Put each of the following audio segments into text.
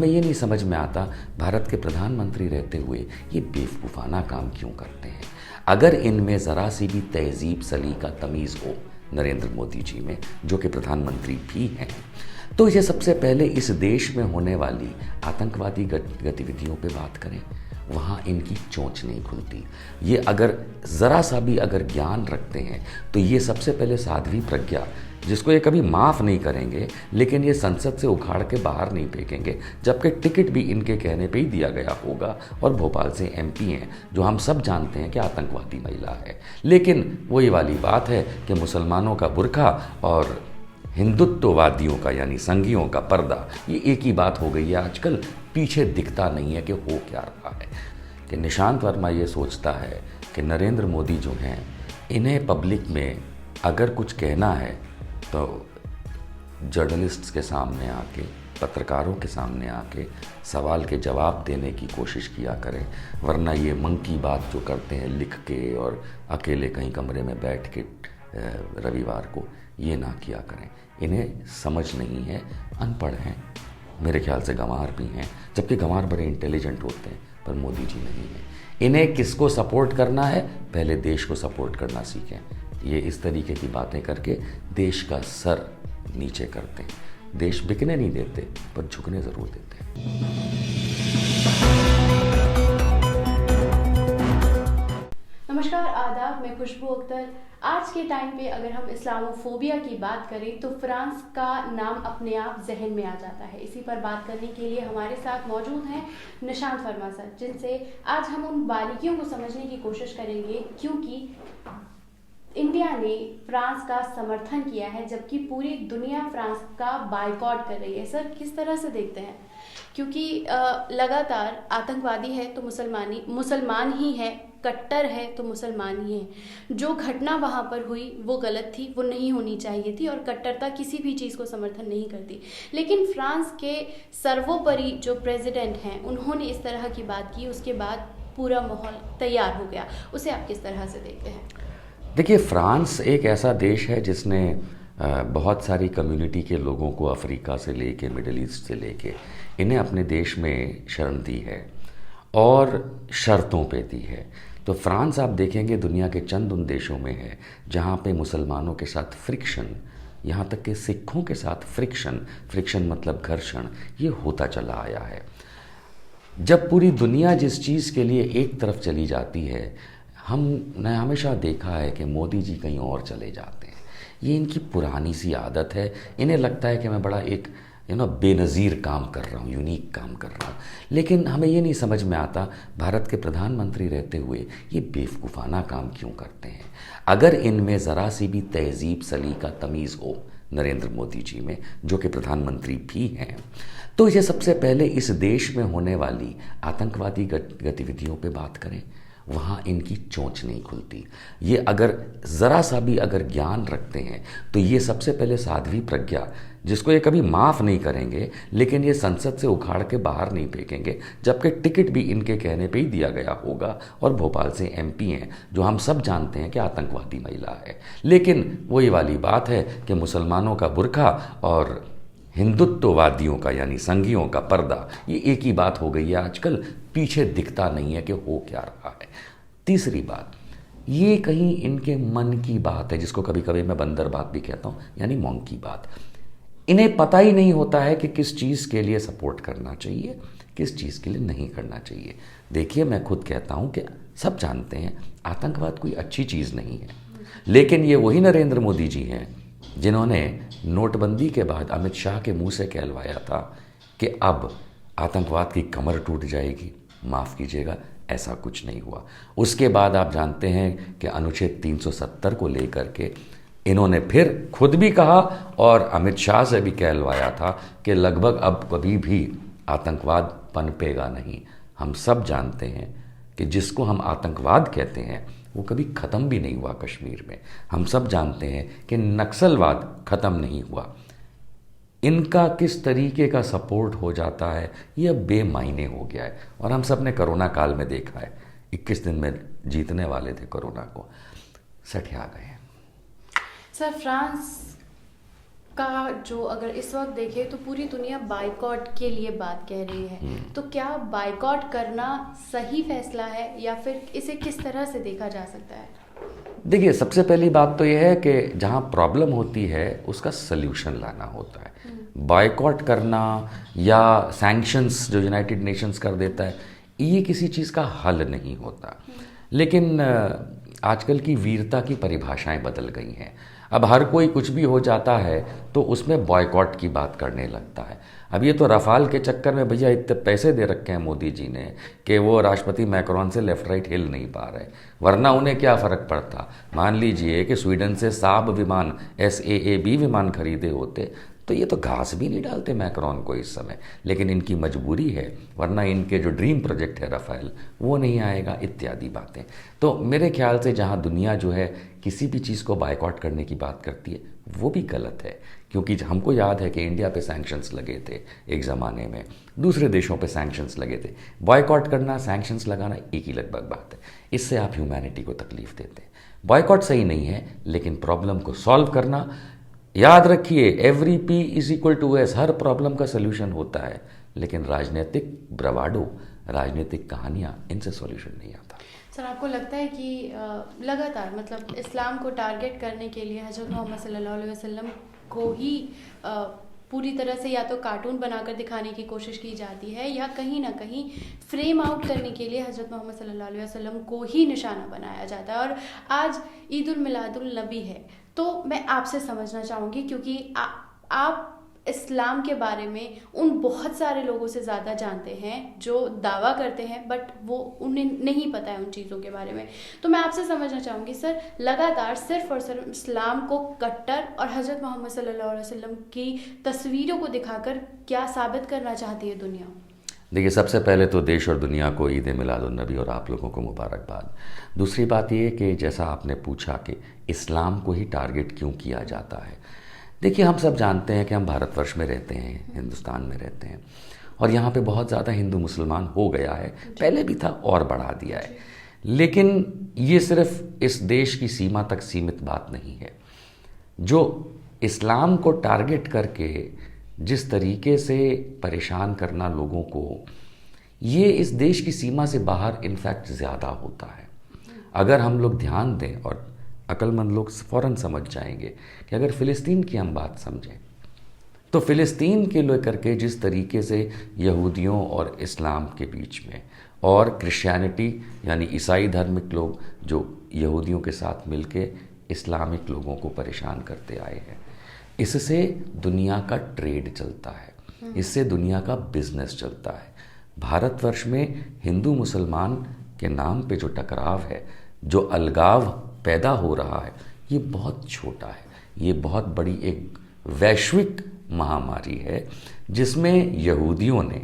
हमें ये नहीं समझ में आता भारत के प्रधानमंत्री रहते हुए ये बेवकूफ़ाना काम क्यों करते हैं। अगर इनमें ज़रा सी भी तहज़ीब सलीका तमीज़ हो नरेंद्र मोदी जी में, जो कि प्रधानमंत्री भी हैं, तो ये सबसे पहले इस देश में होने वाली आतंकवादी गतिविधियों पे बात करें। वहाँ इनकी चोंच नहीं खुलती। ये अगर ज़रा सा भी अगर ज्ञान रखते हैं तो ये सबसे पहले साध्वी प्रज्ञा, जिसको ये कभी माफ़ नहीं करेंगे, लेकिन ये संसद से उखाड़ के बाहर नहीं फेंकेंगे, जबकि टिकट भी इनके कहने पे ही दिया गया होगा और भोपाल से एमपी हैं, जो हम सब जानते हैं कि आतंकवादी महिला है। लेकिन वही वाली बात है कि मुसलमानों का बुर्का और हिंदुत्ववादियों का यानी संघियों का पर्दा, ये एक ही बात हो गई है आजकल। पीछे दिखता नहीं है कि हो क्या रहा है। कि निशांत वर्मा ये सोचता है कि नरेंद्र मोदी जो हैं, इन्हें पब्लिक में अगर कुछ कहना है तो जर्नलिस्ट्स के सामने आके, पत्रकारों के सामने आके सवाल के जवाब देने की कोशिश किया करें, वरना ये मंकी बात जो करते हैं लिख के और अकेले कहीं कमरे में बैठ के रविवार को, ये ना किया करें। इन्हें समझ नहीं है, अनपढ़ हैं, मेरे ख्याल से गंवार भी हैं, जबकि गंवार बड़े इंटेलिजेंट होते हैं, पर मोदी जी नहीं हैं। इन्हें किसको सपोर्ट करना है, पहले देश को सपोर्ट करना सीखें। ये इस तरीके की बातें करके देश का सर नीचे करते हैं। देश बिकने नहीं देते, पर झुकने ज़रूर देते हैं। नमस्कार, आदाब, मैं खुशबू अख्तर। आज के टाइम पे अगर हम इस्लामोफोबिया की बात करें तो फ्रांस का नाम अपने आप जहन में आ जाता है। इसी पर बात करने के लिए हमारे साथ मौजूद हैं निशांत वर्मा सर, जिनसे आज हम उन बारीकियों को समझने की कोशिश करेंगे, क्योंकि इंडिया ने फ्रांस का समर्थन किया है जबकि पूरी दुनिया फ्रांस का बायकॉट कर रही है। सर, किस तरह से देखते हैं? क्योंकि लगातार आतंकवादी है तो मुसलमान ही है, कट्टर है तो मुसलमान ही है। जो घटना वहाँ पर हुई वो गलत थी, वो नहीं होनी चाहिए थी, और कट्टरता किसी भी चीज़ को समर्थन नहीं करती। लेकिन फ्रांस के सर्वोपरि जो प्रेसिडेंट हैं, उन्होंने इस तरह की बात की, उसके बाद पूरा माहौल तैयार हो गया। उसे आप किस तरह से देखते हैं? देखिए, फ्रांस एक ऐसा देश है जिसने बहुत सारी कम्युनिटी के लोगों को अफ्रीका से लेके, मिडिल ईस्ट से लेके, इन्हें अपने देश में शरण दी है और शर्तों पे दी है। तो फ्रांस आप देखेंगे दुनिया के चंद उन देशों में है जहाँ पे मुसलमानों के साथ फ्रिक्शन, यहाँ तक कि सिखों के साथ फ्रिक्शन मतलब घर्षण, ये होता चला आया है। जब पूरी दुनिया जिस चीज़ के लिए एक तरफ चली जाती है, हमने हमेशा देखा है कि मोदी जी कहीं और चले जाते हैं। ये इनकी पुरानी सी आदत है। इन्हें लगता है कि मैं बड़ा एक बेनज़ीर काम कर रहा हूँ, यूनिक काम कर रहा हूँ। लेकिन हमें ये नहीं समझ में आता भारत के प्रधानमंत्री रहते हुए ये बेवकूफ़ाना काम क्यों करते हैं। अगर इनमें ज़रा सी भी तहज़ीब सलीका तमीज़ हो नरेंद्र मोदी जी में, जो कि प्रधानमंत्री भी हैं, तो ये सबसे पहले इस देश में होने वाली आतंकवादी गतिविधियों पे बात करें। वहाँ इनकी चोंच नहीं खुलती। ये अगर ज़रा सा भी अगर ज्ञान रखते हैं तो ये सबसे पहले साध्वी प्रज्ञा, जिसको ये कभी माफ़ नहीं करेंगे, लेकिन ये संसद से उखाड़ के बाहर नहीं फेंकेंगे, जबकि टिकट भी इनके कहने पे ही दिया गया होगा और भोपाल से एमपी हैं, जो हम सब जानते हैं कि आतंकवादी महिला है। लेकिन वही वाली बात है कि मुसलमानों का बुर्का और हिंदुत्ववादियों का यानी संघियों का पर्दा, ये एक ही बात हो गई है आजकल। पीछे दिखता नहीं है कि हो क्या रहा है। तीसरी बात, ये कहीं इनके मन की बात है, जिसको कभी कभी मैं बंदर बात भी कहता हूँ, यानी मौंग की बात। इन्हें पता ही नहीं होता है कि किस चीज़ के लिए सपोर्ट करना चाहिए, किस चीज़ के लिए नहीं करना चाहिए। देखिए, मैं खुद कहता हूँ कि सब जानते हैं आतंकवाद कोई अच्छी चीज़ नहीं है, लेकिन ये वही नरेंद्र मोदी जी हैं जिन्होंने नोटबंदी के बाद अमित शाह के मुंह से कहलवाया था कि अब आतंकवाद की कमर टूट जाएगी। माफ़ कीजिएगा, ऐसा कुछ नहीं हुआ। उसके बाद आप जानते हैं कि अनुच्छेद 370 को लेकर के इन्होंने फिर खुद भी कहा और अमित शाह से भी कहलवाया था कि लगभग अब कभी भी आतंकवाद पनपेगा नहीं। हम सब जानते हैं कि जिसको हम आतंकवाद कहते हैं वो कभी ख़त्म भी नहीं हुआ कश्मीर में। हम सब जानते हैं कि नक्सलवाद ख़त्म नहीं हुआ। इनका किस तरीके का सपोर्ट हो जाता है ये अब बेमायने हो गया है, और हम सब ने कोरोना काल में देखा है। 21 दिन में जीतने वाले थे कोरोना को, सठिया गए। सर, फ्रांस का जो अगर इस वक्त देखें तो पूरी दुनिया बाइकॉट के लिए बात कह रही है, तो क्या बाइकॉट करना सही फैसला है या फिर इसे किस तरह से देखा जा सकता है? देखिए, सबसे पहली बात तो यह है कि जहाँ प्रॉब्लम होती है उसका सल्यूशन लाना होता है। बायकॉट करना या सैंक्शंस जो यूनाइटेड नेशंस कर देता है, ये किसी चीज़ का हल नहीं होता। लेकिन आजकल की वीरता की परिभाषाएं बदल गई हैं। अब हर कोई कुछ भी हो जाता है तो उसमें बॉयकॉट की बात करने लगता है। अब ये तो रफाल के चक्कर में भैया इतने पैसे दे रखे हैं मोदी जी ने कि वो राष्ट्रपति मैक्रोन से लेफ्ट राइट हिल नहीं पा रहे, वरना उन्हें क्या फ़र्क पड़ता। मान लीजिए कि स्वीडन से साब विमान SAAB विमान खरीदे होते तो ये तो घास भी नहीं डालते मैक्रोन को इस समय, लेकिन इनकी मजबूरी है, वरना इनके जो ड्रीम प्रोजेक्ट है राफेल वो नहीं आएगा, इत्यादि बातें। तो मेरे ख्याल से जहाँ दुनिया जो है किसी भी चीज़ को बायकॉट करने की बात करती है वो भी गलत है, क्योंकि हमको याद है कि इंडिया पे सैंक्शंस लगे थे एक ज़माने में, दूसरे देशों पे सैंक्शंस लगे थे। बॉयकॉट करना, सैंक्शंस लगाना एक ही लगभग बात है, इससे आप ह्यूमैनिटी को तकलीफ देते हैं। बॉयकॉट सही नहीं है, लेकिन प्रॉब्लम को सॉल्व करना, याद रखिए एवरी P = S, हर प्रॉब्लम का सल्यूशन होता है, लेकिन राजनीतिक ब्रवाडो, राजनीतिक कहानियाँ, इनसे सॉल्यूशन नहीं आता। सर, आपको लगता है कि लगातार मतलब इस्लाम को टारगेट करने के लिए हज़रत मोहम्मद सल्लल्लाहु अलैहि वसल्लम को ही पूरी तरह से या तो कार्टून बनाकर दिखाने की कोशिश की जाती है या कहीं ना कहीं फ्रेम आउट करने के लिए हज़रत मोहम्मद सल्लल्लाहु अलैहि वसल्लम को ही निशाना बनाया जाता है? और आज ईद उल मिलादुल नबी है, तो मैं आपसे समझना चाहूँगी, क्योंकि आप इस्लाम के बारे में उन बहुत सारे लोगों से ज़्यादा जानते हैं जो दावा करते हैं, बट वो उन्हें नहीं पता है उन चीज़ों के बारे में। तो मैं आपसे समझना चाहूँगी सर, लगातार सिर्फ और सिर्फ इस्लाम को कट्टर और हज़रत मोहम्मद सल्लल्लाहु अलैहि वसल्लम की तस्वीरों को दिखाकर क्या साबित करना चाहती है दुनिया? देखिए, सबसे पहले तो देश और दुनिया को ईद मिलादुन नबी और आप लोगों को मुबारकबाद। दूसरी बात ये कि जैसा आपने पूछा कि इस्लाम को ही टारगेट क्यों किया जाता है, देखिए हम सब जानते हैं कि हम भारतवर्ष में रहते हैं, हिंदुस्तान में रहते हैं, और यहाँ पे बहुत ज़्यादा हिंदू मुसलमान हो गया है, पहले भी था और बढ़ा दिया है। लेकिन ये सिर्फ इस देश की सीमा तक सीमित बात नहीं है। जो इस्लाम को टारगेट करके जिस तरीके से परेशान करना लोगों को, ये इस देश की सीमा से बाहर इनफैक्ट ज़्यादा होता है। अगर हम लोग ध्यान दें, और अक्लमंद लोग फ़ौरन समझ जाएंगे कि अगर फ़िलिस्तीन की हम बात समझें तो फ़िलिस्तीन के लेकर के जिस तरीके से यहूदियों और इस्लाम के बीच में, और क्रिश्चियनिटी यानी ईसाई धार्मिक लोग जो यहूदियों के साथ मिलके इस्लामिक लोगों को परेशान करते आए हैं, इससे दुनिया का ट्रेड चलता है, इससे दुनिया का बिजनेस चलता है। भारतवर्ष में हिंदू मुसलमान के नाम पे जो टकराव है, जो अलगाव पैदा हो रहा है, ये बहुत छोटा है। ये बहुत बड़ी एक वैश्विक महामारी है जिसमें यहूदियों ने,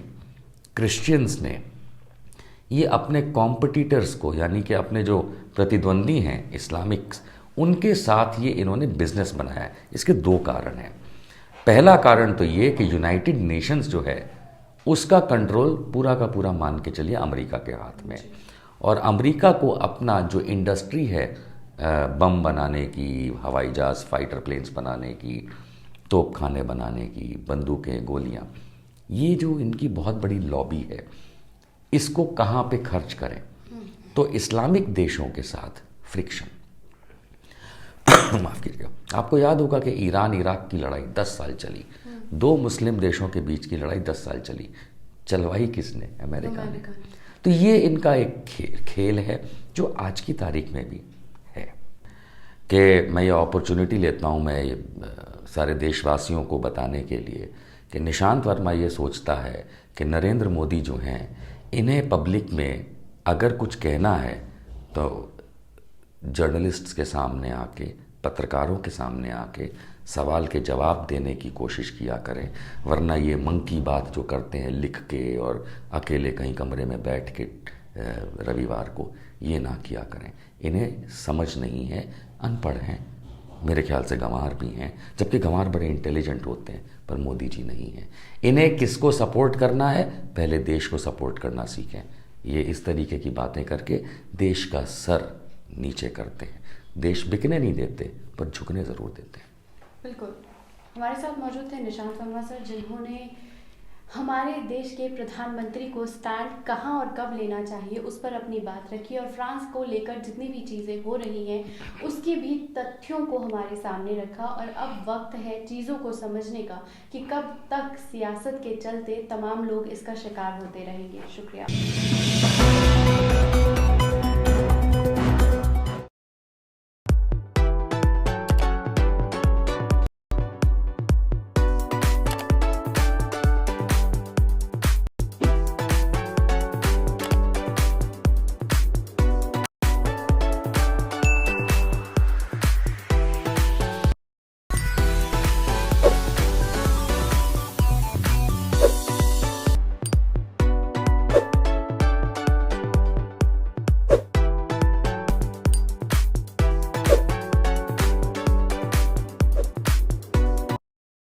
क्रिश्चियंस ने, ये अपने कॉम्पिटिटर्स को, यानी कि अपने जो प्रतिद्वंदी हैं इस्लामिक्स, उनके साथ ये इन्होंने बिजनेस बनाया है। इसके दो कारण हैं। पहला कारण तो ये कि यूनाइटेड नेशंस जो है उसका कंट्रोल पूरा का पूरा मान के चलिए अमेरिका के हाथ में, और अमेरिका को अपना जो इंडस्ट्री है बम बनाने की, हवाई जहाज़, फाइटर प्लेन्स बनाने की, तोप खाने बनाने की, बंदूकें, गोलियां, ये जो इनकी बहुत बड़ी लॉबी है, इसको कहाँ पे खर्च करें? तो इस्लामिक देशों के साथ फ्रिक्शन। माफ़ कीजिएगा, आपको याद होगा कि ईरान इराक की लड़ाई 10 साल चली, दो मुस्लिम देशों के बीच की लड़ाई 10 साल चली, चलवाई किसने? अमेरिका ने। तो ये इनका एक खेल है जो आज की तारीख में भी है। कि मैं ये अपॉर्चुनिटी लेता हूँ मैं ये सारे देशवासियों को बताने के लिए कि निशांत वर्मा ये सोचता है कि नरेंद्र मोदी जो हैं, इन्हें पब्लिक में अगर कुछ कहना है तो जर्नलिस्ट्स के सामने आके, पत्रकारों के सामने आके सवाल के जवाब देने की कोशिश किया करें, वरना ये मंकी बात जो करते हैं लिख के और अकेले कहीं कमरे में बैठ के रविवार को, ये ना किया करें। इन्हें समझ नहीं है, अनपढ़ हैं, मेरे ख्याल से गंवार भी हैं, जबकि गंवार बड़े इंटेलिजेंट होते हैं, पर मोदी जी नहीं हैं। इन्हें किसको सपोर्ट करना है? पहले देश को सपोर्ट करना सीखें। ये इस तरीके की बातें करके देश का सर नीचे करते हैं। देश बिकने नहीं देते, पर झुकने ज़रूर देते हैं। बिल्कुल। हमारे साथ मौजूद थे निशांत वर्मा सर, जिन्होंने हमारे देश के प्रधानमंत्री को स्टैंड कहाँ और कब लेना चाहिए उस पर अपनी बात रखी, और फ्रांस को लेकर जितनी भी चीज़ें हो रही हैं उसकी भी तथ्यों को हमारे सामने रखा। और अब वक्त है चीज़ों को समझने का कि कब तक सियासत के चलते तमाम लोग इसका शिकार होते रहेंगे। शुक्रिया।